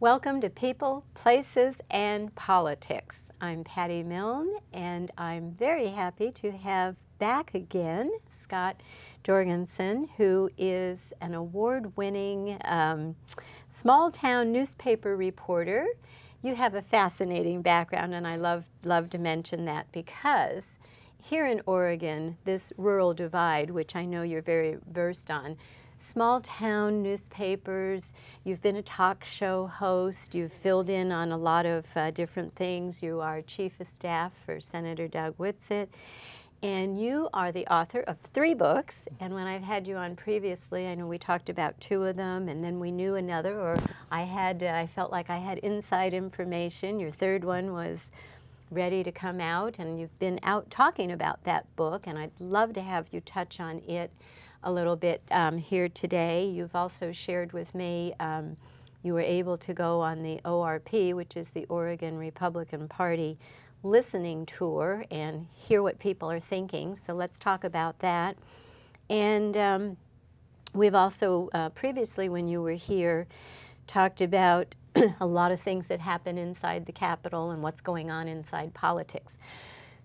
Welcome to People, Places, and Politics. I'm Patty Milne, and I'm very happy to have back again Scott Jorgensen, who is an award-winning small-town newspaper reporter. You have a fascinating background, and I love to mention that because here in Oregon, this rural divide, which I know you're very versed on, small town newspapers, you've been a talk show host, you've filled in on a lot of different things. You are chief of staff for Senator Doug Whitsitt, and you are the author of 3 books. And when I've had you on previously, I know we talked about 2 of them, and then we knew another, or I felt like I had inside information. Your 3rd one was ready to come out, and you've been out talking about that book, and I'd love to have you touch on it a little bit here today. You've also shared with me you were able to go on the ORP, which is the Oregon Republican Party listening tour, and hear what people are thinking. So let's talk about that. And we've also previously, when you were here, talked about a lot of things that happen inside the Capitol and what's going on inside politics.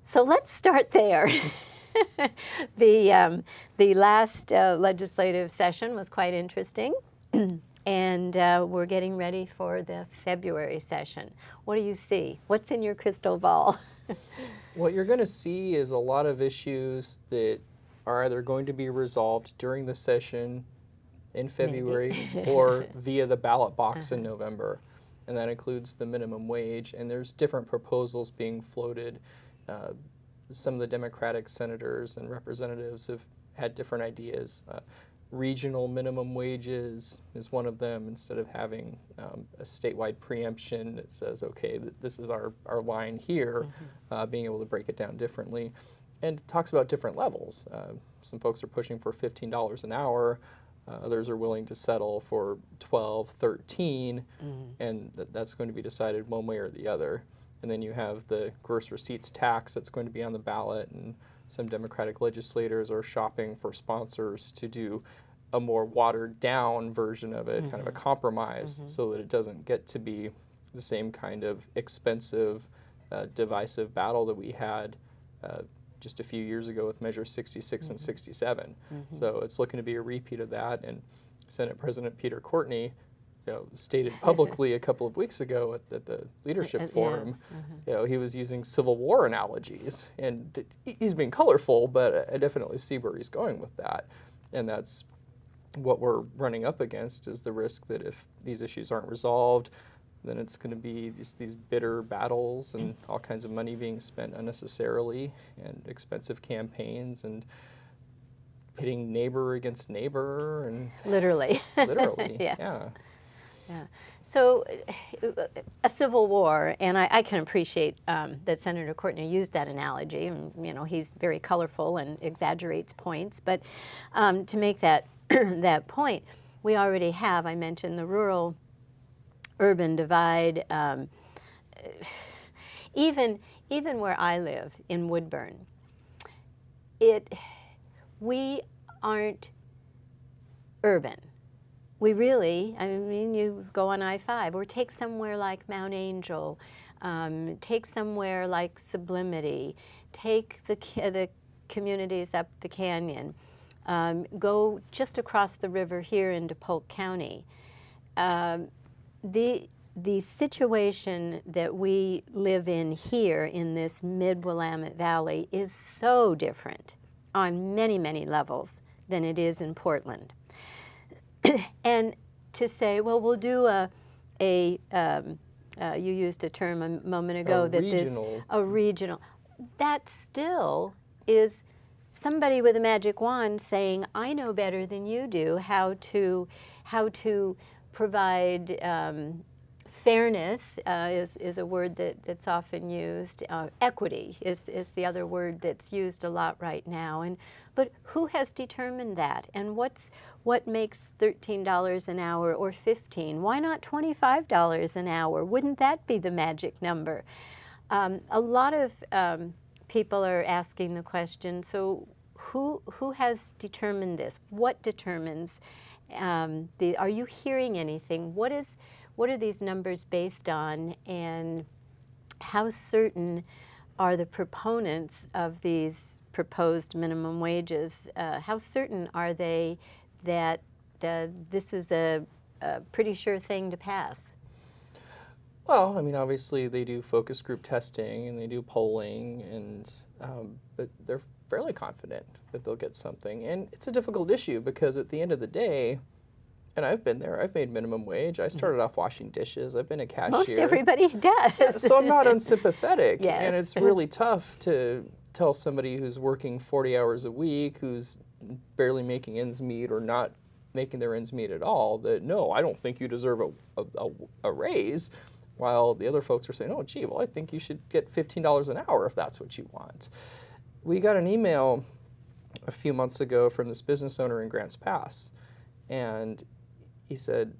So let's start there. The last legislative session was quite interesting, and we're getting ready for the February session. What do you see? What's in your crystal ball? What you're going to see is a lot of issues that are either going to be resolved during the session in February or via the ballot box in November. And that includes the minimum wage, and there's different proposals being floated. Some of the Democratic senators and representatives have had different ideas. Regional minimum wages is one of them. Instead of having a statewide preemption that says, okay, this is our line here, being able to break it down differently. And talks about different levels. Some folks are pushing for $15 an hour. Others are willing to settle for 12, 13, and that's going to be decided one way or the other. And then you have the gross receipts tax that's going to be on the ballot, and some Democratic legislators are shopping for sponsors to do a more watered down version of it, kind of a compromise, so that it doesn't get to be the same kind of expensive, divisive battle that we had just a few years ago with Measure 66 and 67. So it's looking to be a repeat of that, and Senate President Peter Courtney stated publicly a couple of weeks ago at the leadership forum, he was using Civil War analogies, and he's being colorful, but I definitely see where he's going with that. And that's what we're running up against, is the risk that if these issues aren't resolved, then it's going to be these bitter battles and all kinds of money being spent unnecessarily, and expensive campaigns, and pitting neighbor against neighbor, and Literally. Yes. Yeah. So a civil war, and I can appreciate that Senator Courtney used that analogy, and he's very colorful and exaggerates points, but to make that that point, we already have, I mentioned the rural-urban divide. Even where I live in Woodburn, we aren't urban. We really, you go on I-5, or take somewhere like Mount Angel, take somewhere like Sublimity, take the communities up the canyon, go just across the river here into Polk County. The situation that we live in here in this mid-Willamette Valley is so different on many, many levels than it is in Portland. And to say, well, we'll do you used a term a moment ago, a regional, that still is somebody with a magic wand saying, I know better than you do how to provide fairness is a word that's often used. Equity is the other word that's used a lot right now. But who has determined that? And what makes $13 an hour or $15? Why not $25 an hour? Wouldn't that be the magic number? A lot of people are asking the question, so who has determined this? What determines are you hearing anything? What is what are these numbers based on, and how certain are the proponents of these proposed minimum wages, how certain are they that this is a pretty sure thing to pass? Well, I mean, obviously they do focus group testing and they do polling, and but they're fairly confident that they'll get something. And it's a difficult issue because at the end of the day, and I've been there, I've made minimum wage. I started off washing dishes. I've been a cashier. Most everybody does. Yeah, so I'm not unsympathetic. Yes. And it's really tough to tell somebody who's working 40 hours a week, who's barely making ends meet or not making their ends meet at all, that no, I don't think you deserve a raise. While the other folks are saying, oh, gee, well, I think you should get $15 an hour if that's what you want. We got an email a few months ago from this business owner in Grants Pass, and he said,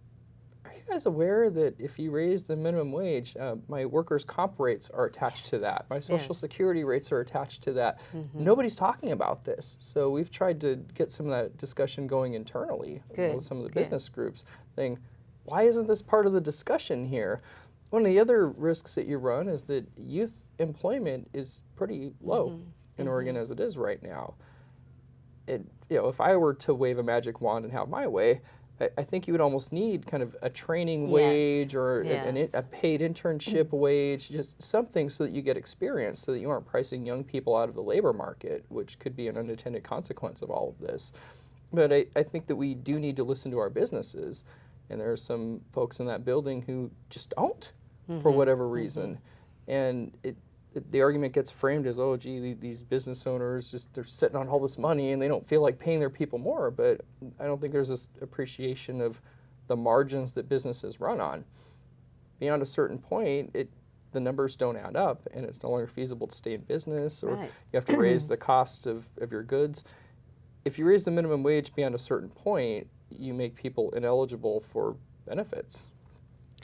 are you guys aware that if you raise the minimum wage, my workers' comp rates are attached to that. My Social Security rates are attached to that. Nobody's talking about this. So we've tried to get some of that discussion going internally with some of the business groups, saying, why isn't this part of the discussion here? One of the other risks that you run is that youth employment is pretty low in Oregon as it is right now. If I were to wave a magic wand and have my way, I think you would almost need kind of a training wage or a paid internship wage, just something so that you get experience, so that you aren't pricing young people out of the labor market, which could be an unintended consequence of all of this. But I think that we do need to listen to our businesses, and there are some folks in that building who just don't. For whatever reason. And the argument gets framed as, oh, gee, these business owners, they're sitting on all this money and they don't feel like paying their people more. But I don't think there's this appreciation of the margins that businesses run on. Beyond a certain point, the numbers don't add up, and it's no longer feasible to stay in business, or you have to raise the cost of your goods. If you raise the minimum wage beyond a certain point, you make people ineligible for benefits.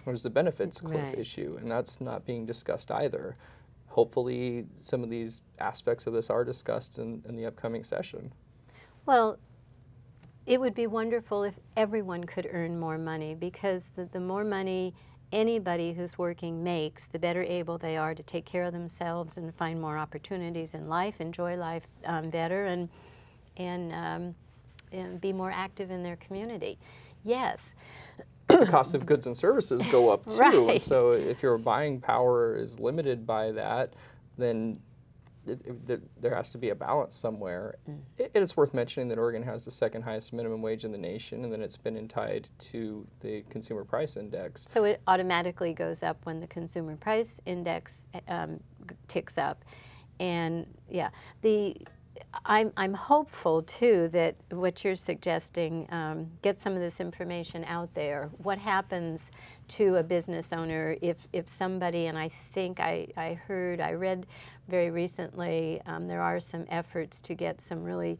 There's the benefits cliff issue, and that's not being discussed either. Hopefully, some of these aspects of this are discussed in the upcoming session. Well, it would be wonderful if everyone could earn more money, because the more money anybody who's working makes, the better able they are to take care of themselves and find more opportunities in life, enjoy life better, and be more active in their community. Yes. The cost of goods and services go up too, and so if your buying power is limited by that, then there has to be a balance somewhere. It's worth mentioning that Oregon has the second highest minimum wage in the nation, and then it's been tied to the consumer price index. So it automatically goes up when the consumer price index ticks up, and I'm hopeful too that what you're suggesting, get some of this information out there. What happens to a business owner if somebody, and I think I read very recently, there are some efforts to get some really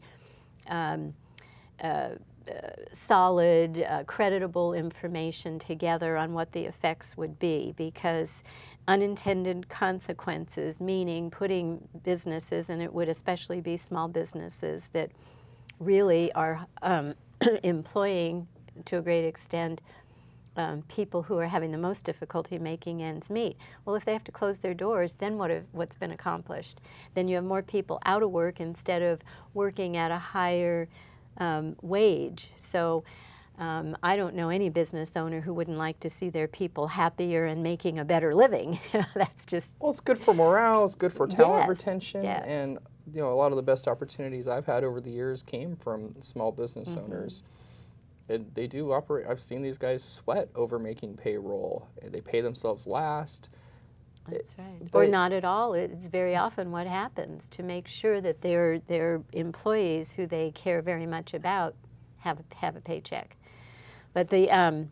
solid, creditable information together on what the effects would be, because unintended consequences, meaning putting businesses, and it would especially be small businesses that really are employing to a great extent people who are having the most difficulty making ends meet. Well, if they have to close their doors, then what's been accomplished? Then you have more people out of work instead of working at a higher wage. So I don't know any business owner who wouldn't like to see their people happier and making a better living. That's just... Well, it's good for morale, it's good for talent retention, and a lot of the best opportunities I've had over the years came from small business owners. They do operate, I've seen these guys sweat over making payroll. They pay themselves last. That's right. Or not at all. It's very often what happens to make sure that their employees who they care very much about have a paycheck. But the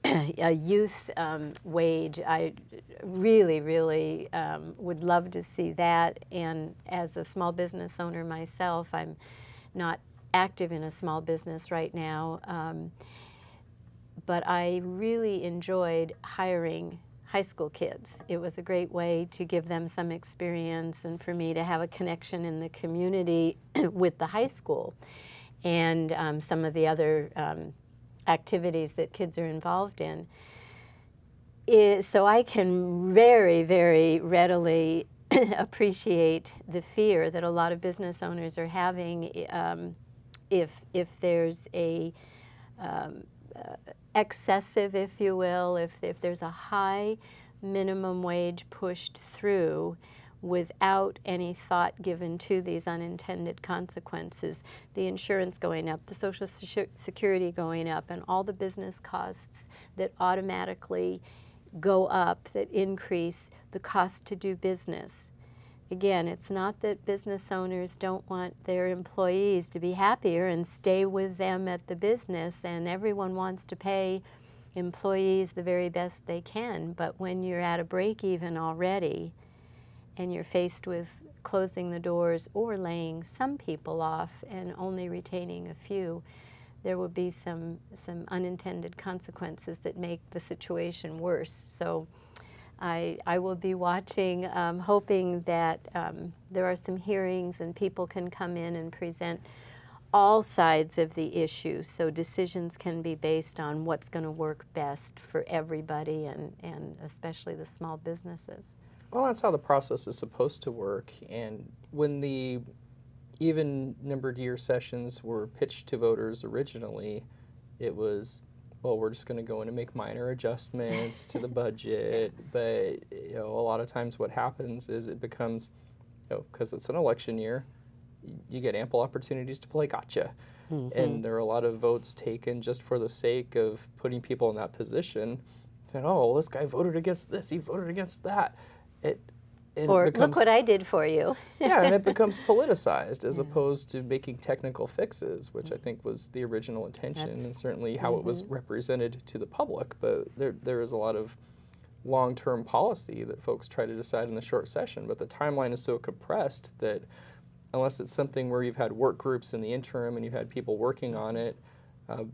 youth wage, I really, really would love to see that. And as a small business owner myself, I'm not active in a small business right now, but I really enjoyed hiring high school kids. It was a great way to give them some experience and for me to have a connection in the community with the high school and some of the other activities that kids are involved in. So I can very, very readily appreciate the fear that a lot of business owners are having if there's a excessive, if you will, if there's a high minimum wage pushed through without any thought given to these unintended consequences, the insurance going up, the Social Security going up, and all the business costs that automatically go up, that increase the cost to do business. Again, it's not that business owners don't want their employees to be happier and stay with them at the business, and everyone wants to pay employees the very best they can, but when you're at a break even already and you're faced with closing the doors or laying some people off and only retaining a few, there will be some unintended consequences that make the situation worse. So I will be watching, hoping that there are some hearings and people can come in and present all sides of the issue, so decisions can be based on what's going to work best for everybody, and especially the small businesses. Well, that's how the process is supposed to work. And when the even-numbered year sessions were pitched to voters originally, it was, well, we're just going to go in and make minor adjustments to the budget. But a lot of times what happens is it becomes, because it's an election year, you get ample opportunities to play gotcha. Mm-hmm. And there are a lot of votes taken just for the sake of putting people in that position. Saying, oh, well, this guy voted against this, he voted against that. Or look what I did for you. Yeah, and it becomes politicized as opposed to making technical fixes, which I think was the original intention and certainly how it was represented to the public. But there is a lot of long-term policy that folks try to decide in the short session. But the timeline is so compressed that unless it's something where you've had work groups in the interim and you've had people working on it,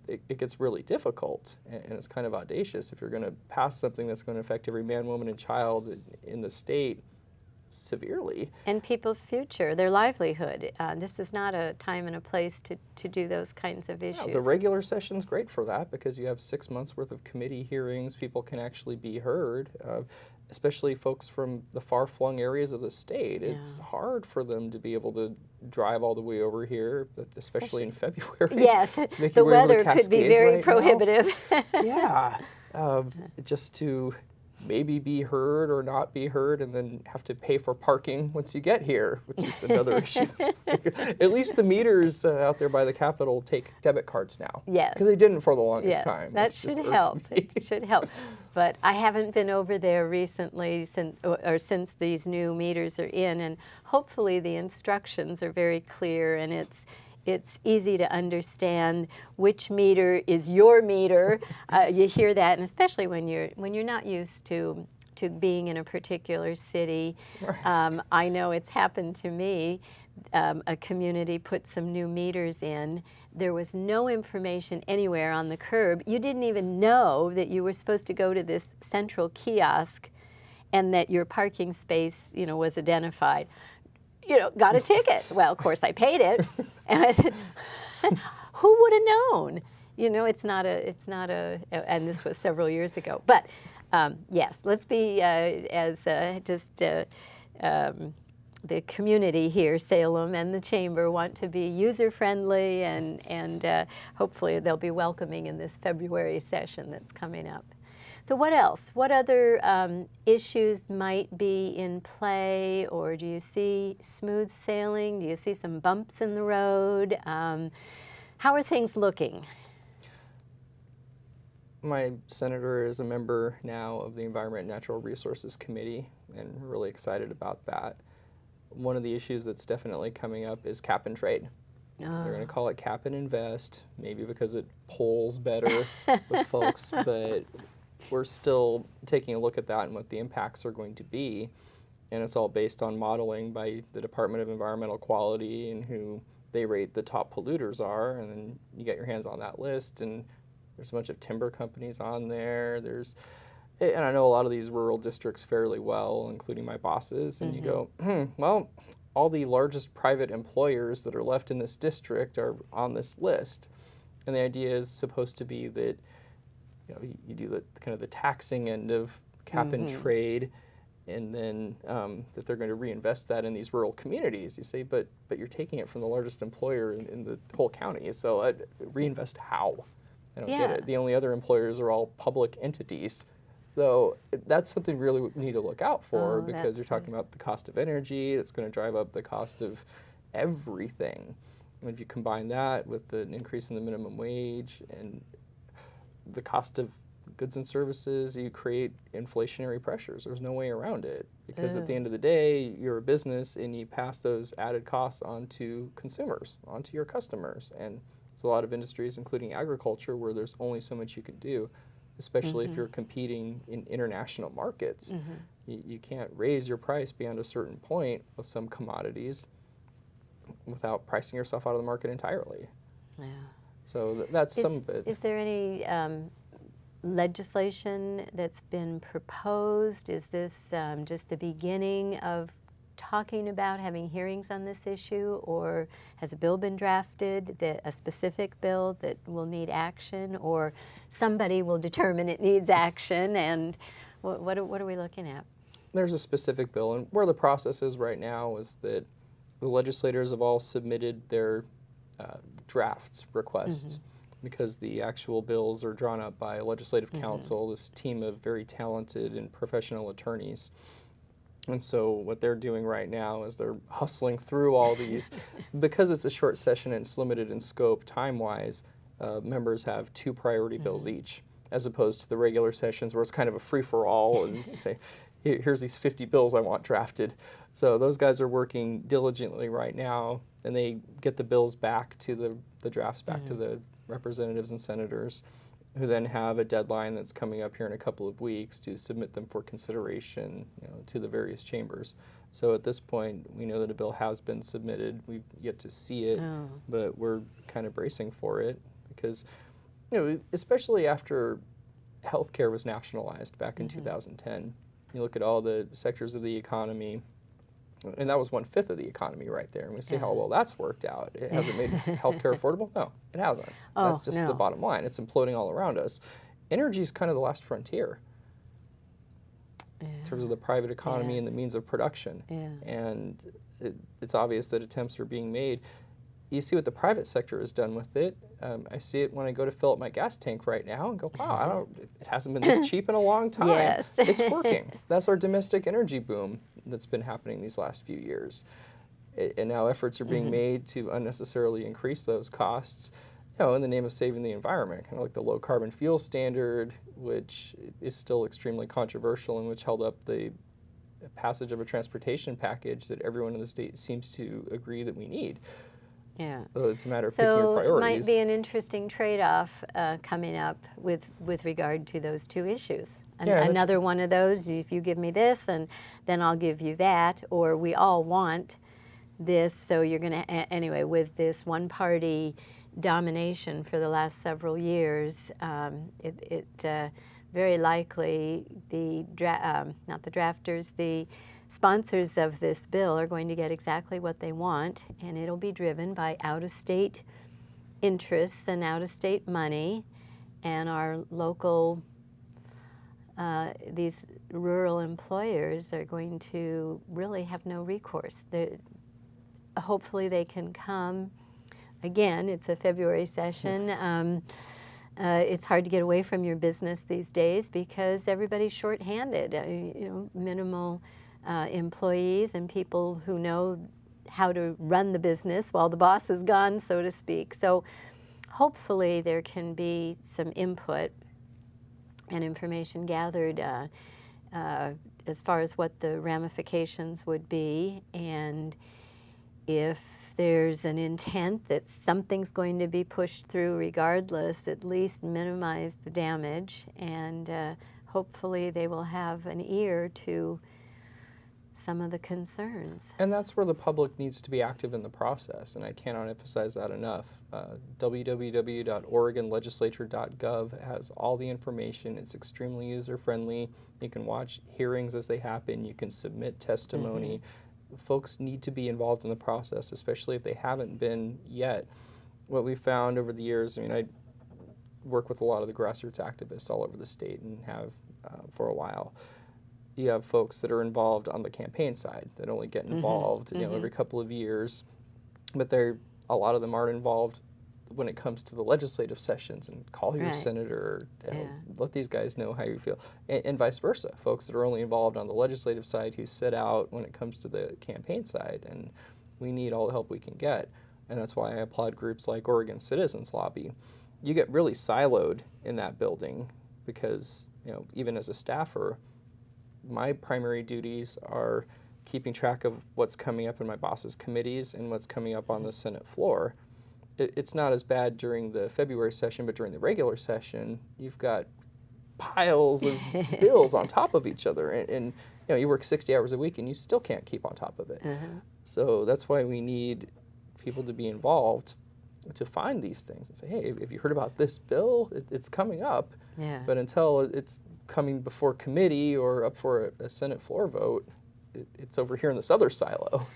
it gets really difficult, and it's kind of audacious if you're going to pass something that's going to affect every man, woman, and child in the state severely. And people's future, their livelihood. This is not a time and a place to do those kinds of issues. Yeah, the regular session's great for that because you have 6 months worth of committee hearings, people can actually be heard. Especially folks from the far-flung areas of the state. Yeah. It's hard for them to be able to drive all the way over here, especially in February. Yes, the weather could be very prohibitive. Yeah, just to maybe be heard or not be heard and then have to pay for parking once you get here, which is another issue. At least the meters out there by the Capitol take debit cards now. Yes. Because they didn't for the longest time. That should help. It should help. But I haven't been over there recently since these new meters are in, and hopefully the instructions are very clear and it's easy to understand which meter is your meter. You hear that, and especially when you're not used to being in a particular city. I know it's happened to me. A community put some new meters in. There was no information anywhere on the curb. You didn't even know that you were supposed to go to this central kiosk and that your parking space, was identified. Got a ticket. Well, of course, I paid it. And I said, who would have known? It's not a, and this was several years ago. But yes, let's be the community here, Salem and the Chamber, want to be user-friendly and hopefully they'll be welcoming in this February session that's coming up. So what else? What other issues might be in play, or do you see smooth sailing? Do you see some bumps in the road? How are things looking? My senator is a member now of the Environment and Natural Resources Committee, and we're really excited about that. One of the issues that's definitely coming up is cap and trade. They're going to call it cap and invest, maybe because it polls better with folks, but we're still taking a look at that and what the impacts are going to be. And it's all based on modeling by the Department of Environmental Quality and who they rate the top polluters are. And then you get your hands on that list, and there's a bunch of timber companies on there. And I know a lot of these rural districts fairly well, including my bosses, and you go, well, all the largest private employers that are left in this district are on this list. And the idea is supposed to be that you do the kind of the taxing end of cap and trade, and then that they're going to reinvest that in these rural communities. You say, but you're taking it from the largest employer in the whole county. So reinvest how? I don't get it. The only other employers are all public entities. So that's something really we need to look out for, because you're talking about the cost of energy. It's going to drive up the cost of everything. And if you combine that with the increase in the minimum wage and the cost of goods and services, you create inflationary pressures. There's no way around it, because at the end of the day, you're a business and you pass those added costs on to consumers, onto your customers. And there's a lot of industries, including agriculture, where there's only so much you can do, especially if you're competing in international markets. You can't raise your price beyond a certain point with some commodities without pricing yourself out of the market entirely. Yeah. So that's some of it. Is there any legislation that's been proposed? Is this just the beginning of talking about having hearings on this issue, or has a bill been drafted, a specific bill that will need action, or somebody will determine it needs action, and what are we looking at? There's a specific bill, and where the process is right now is that the legislators have all submitted their drafts, requests, because the actual bills are drawn up by a legislative council, this team of very talented and professional attorneys. And so what they're doing right now is they're hustling through all these. Because it's a short session and it's limited in scope time-wise, members have 2 priority bills each, as opposed to the regular sessions where it's kind of a free-for-all and you say, here's these 50 bills I want drafted. So those guys are working diligently right now, and they get the bills back to the drafts back to the representatives and senators, who then have a deadline that's coming up here in a couple of weeks to submit them for consideration, to the various chambers. So at this point, we know that a bill has been submitted. We've yet to see it, but we're kind of bracing for it, because, especially after healthcare was nationalized back in 2010, you look at all the sectors of the economy, and that was 1/5 of the economy right there. And we say, oh, well, that's worked out. It hasn't made healthcare affordable? No, it hasn't. That's just the bottom line. It's imploding all around us. Energy is kind of the last frontier in terms of the private economy and the means of production. And it's obvious that attempts are being made. You see what the private sector has done with it. I see it when I go to fill up my gas tank right now and go, wow, it hasn't been this cheap in a long time. It's working. That's our domestic energy boom that's been happening these last few years. And now efforts are being made to unnecessarily increase those costs, in the name of saving the environment, kind of like the low carbon fuel standard, which is still extremely controversial and which held up the passage of a transportation package that everyone in the state seems to agree that we need. So it's a matter of picking your priorities. So it might be an interesting trade-off coming up with regard to those 2 issues. Another one of those, if you give me this, and then I'll give you that, or we all want this, so you're going to, anyway, with this one-party domination for the last several years, very likely the sponsors of this bill are going to get exactly what they want, and it'll be driven by out-of-state interests and out-of-state money, and our local, these rural employers are going to really have no recourse. Hopefully they can come. Again, it's a February session. It's hard to get away from your business these days because everybody's shorthanded. Minimal employees and people who know how to run the business while the boss is gone, so to speak. So hopefully there can be some input and information gathered as far as what the ramifications would be, and if there's an intent that something's going to be pushed through regardless, at least minimize the damage, and hopefully they will have an ear to some of the concerns. And that's where the public needs to be active in the process, and I cannot emphasize that enough. www.oregonlegislature.gov has all the information. It's extremely user-friendly. You can watch hearings as they happen. You can submit testimony. Folks need to be involved in the process, especially if they haven't been yet. what we found over the years, I mean, I work with a lot of the grassroots activists all over the state and have for a while. You have folks that are involved on the campaign side that only get involved, you know, every couple of years, but a lot of them aren't involved when it comes to the legislative sessions and call your senator, let these guys know how you feel, and vice versa. Folks that are only involved on the legislative side who sit out when it comes to the campaign side, and we need all the help we can get. And that's why I applaud groups like Oregon Citizens Lobby. You get really siloed in that building because, you know, even as a staffer, my primary duties are keeping track of what's coming up in my boss's committees and what's coming up on the Senate floor. It's not as bad during the February session, but during the regular session, you've got piles of bills on top of each other. And you know, you work 60 hours a week and you still can't keep on top of it. So that's why we need people to be involved to find these things and say, hey, have you heard about this bill? It's coming up. But until it's coming before committee or up for a Senate floor vote, it's over here in this other silo.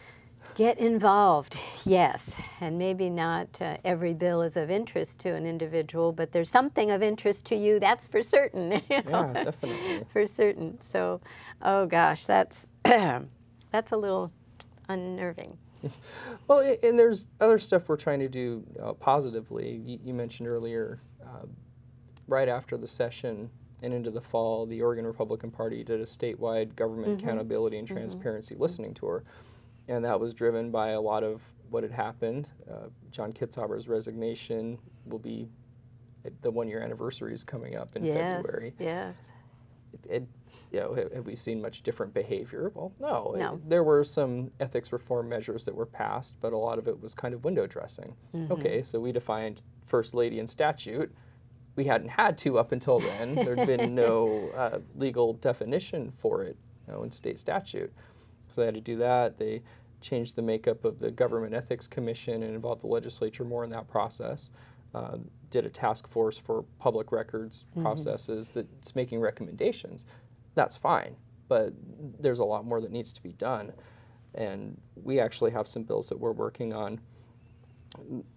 Get involved, yes. And maybe not every bill is of interest to an individual, but there's something of interest to you, that's for certain. You know? Yeah, definitely. For certain. So, oh gosh, that's that's a little unnerving. Well, and there's other stuff we're trying to do positively. You mentioned earlier, right after the session and into the fall, the Oregon Republican Party did a statewide government accountability and transparency listening tour. And that was driven by a lot of what had happened. John Kitzhaber's resignation will be, the 1-year anniversary is coming up in February. Yes. You know, have we seen much different behavior? Well, no. No. There were some ethics reform measures that were passed, but a lot of it was kind of window dressing. Okay, so we defined First Lady in statute. We hadn't had to up until then. There'd been no legal definition for it, you know, in state statute. So they had to do that. They changed the makeup of the Government Ethics Commission and involved the legislature more in that process. Did a task force for public records processes that's making recommendations. That's fine, but there's a lot more that needs to be done. And we actually have some bills that we're working on.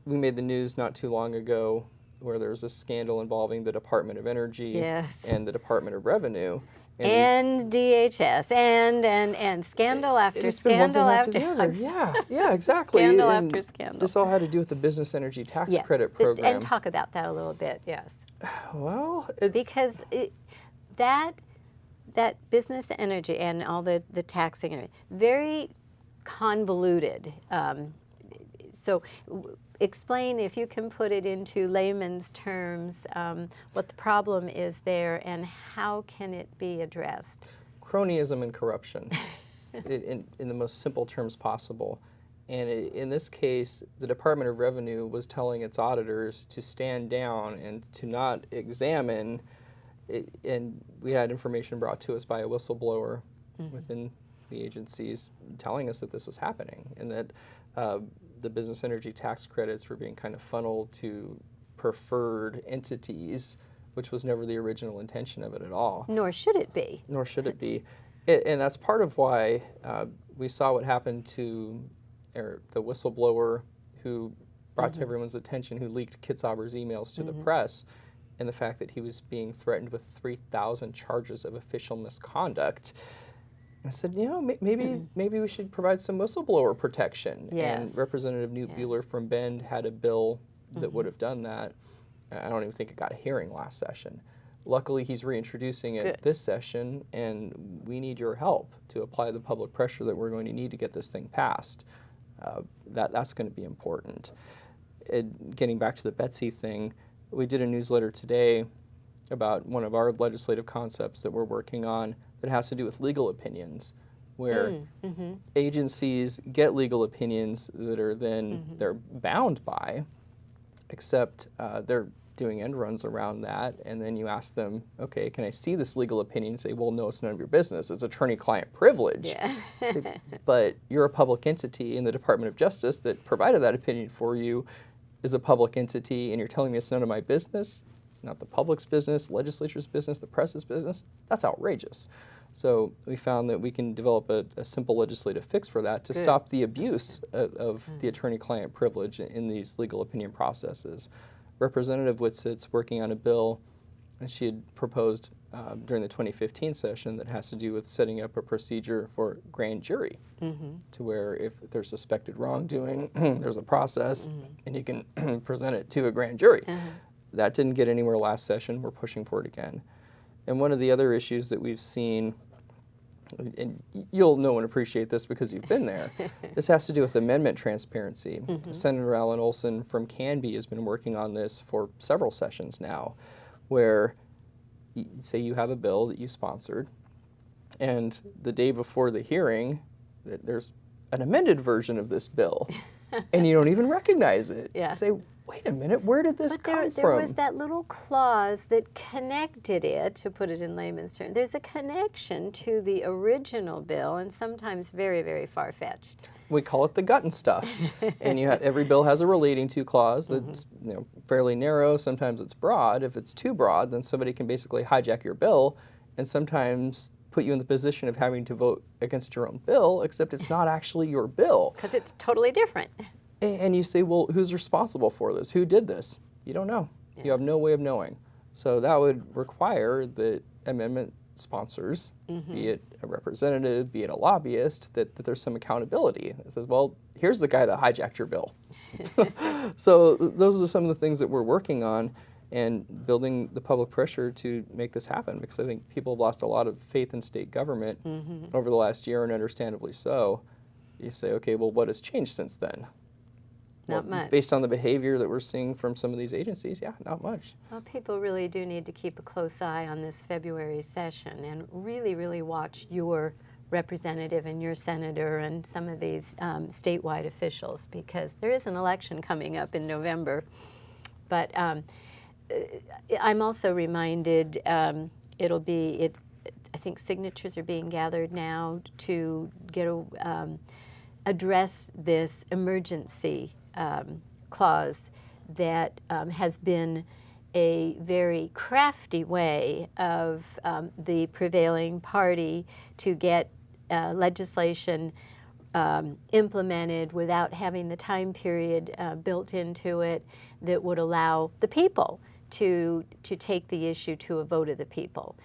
We made the news not too long ago where there was a scandal involving the Department of Energy and the Department of Revenue. And DHS, and scandal after scandal after Yeah, exactly. Scandal and after scandal. This all had to do with the Business Energy Tax Credit Program. And talk about that a little bit, yes. Well, because that business energy and all the taxing, very convoluted. So explain, if you can put it into layman's terms, what the problem is there and how can it be addressed? Cronyism and corruption, in the most simple terms possible. And in this case, the Department of Revenue was telling its auditors to stand down and to not examine it, and we had information brought to us by a whistleblower within the agencies telling us that this was happening and that the business energy tax credits were being kind of funneled to preferred entities, which was never the original intention of it at all. Nor should it be. Nor should it be. And that's part of why we saw what happened to the whistleblower who brought to everyone's attention, who leaked Kitzhaber's emails to the press, and the fact that he was being threatened with 3,000 charges of official misconduct. I said, you know, maybe we should provide some whistleblower protection. And Representative Newt Bueller from Bend had a bill that would have done that. I don't even think it got a hearing last session. Luckily, he's reintroducing it this session, and we need your help to apply the public pressure that we're going to need to get this thing passed. That's going to be important. Getting back to the Betsy thing, we did a newsletter today about one of our legislative concepts that we're working on that has to do with legal opinions, where agencies get legal opinions that are then they're bound by, except they're doing end runs around that, and then you ask them, okay, can I see this legal opinion? And say, well, no, it's none of your business. It's attorney-client privilege. Say, but you're a public entity, and the Department of Justice that provided that opinion for you is a public entity, and you're telling me it's none of my business? It's not the public's business, legislature's business, the press's business? That's outrageous. So we found that we can develop a simple legislative fix for that to Good. stop the abuse of the attorney-client privilege in these legal opinion processes. Representative Whitsit's working on a bill, and she had proposed during the 2015 session that has to do with setting up a procedure for grand jury, to where if there's suspected wrongdoing, there's a process, and you can present it to a grand jury. That didn't get anywhere last session. We're pushing for it again. And one of the other issues that we've seen, and you'll know and appreciate this because you've been there, this has to do with amendment transparency. Senator Alan Olson from Canby has been working on this for several sessions now, where say you have a bill that you sponsored, and the day before the hearing, there's an amended version of this bill, and you don't even recognize it. Yeah. Say, wait a minute, where did this come There from? was that little clause that connected it, to put it in layman's terms. There's a connection to the original bill, and sometimes very, very far-fetched. We call it the Gutton stuff. And you have, every bill has a relating to clause that's fairly narrow. Sometimes it's broad. If it's too broad, then somebody can basically hijack your bill and sometimes put you in the position of having to vote against your own bill, except it's not actually your bill. Because it's totally different. And you say, well, who's responsible for this? Who did this? You don't know. Yeah. You have no way of knowing. So that would require that amendment sponsors, be it a representative, be it a lobbyist, that there's some accountability. It says, well, here's the guy that hijacked your bill. So those are some of the things that we're working on and building the public pressure to make this happen, because I think people have lost a lot of faith in state government over the last year, and understandably so. You say, okay, well, what has changed since then? Not much. Based on the behavior that we're seeing from some of these agencies, yeah, not much. Well, people really do need to keep a close eye on this February session and really, really watch your representative and your senator and some of these statewide officials, because there is an election coming up in November. But I'm also reminded I think signatures are being gathered now to get address this emergency clause that has been a very crafty way of the prevailing party to get legislation implemented without having the time period built into it that would allow the people to take the issue to a vote of the people.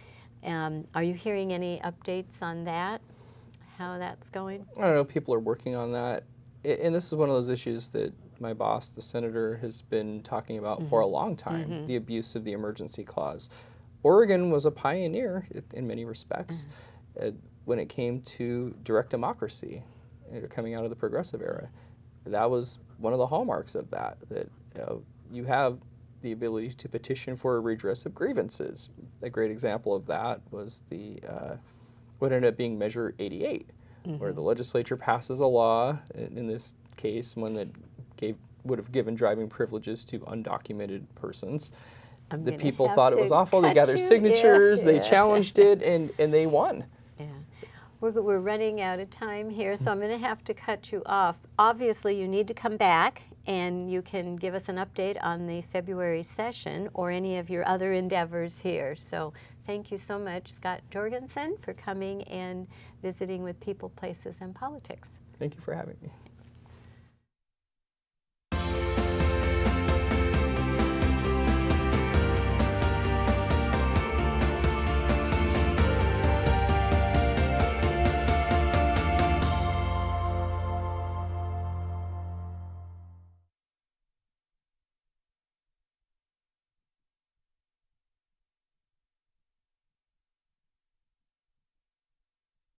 Are you hearing any updates on that, how that's going? I don't know, people are working on that. And this is one of those issues that my boss, the senator, has been talking about for a long time, the abuse of the emergency clause. Oregon was a pioneer in many respects when it came to direct democracy coming out of the progressive era. That was one of the hallmarks of that, you have the ability to petition for a redress of grievances. A great example of that was what ended up being Measure 88, where the legislature passes a law, in this case, one that would have given driving privileges to undocumented persons. The people thought it was awful. They gathered signatures, they challenged it, and they won. Yeah. We're running out of time here, so I'm going to have to cut you off. Obviously, you need to come back, and you can give us an update on the February session or any of your other endeavors here. So thank you so much, Scott Jorgensen, for coming and visiting with People, Places, and Politics. Thank you for having me.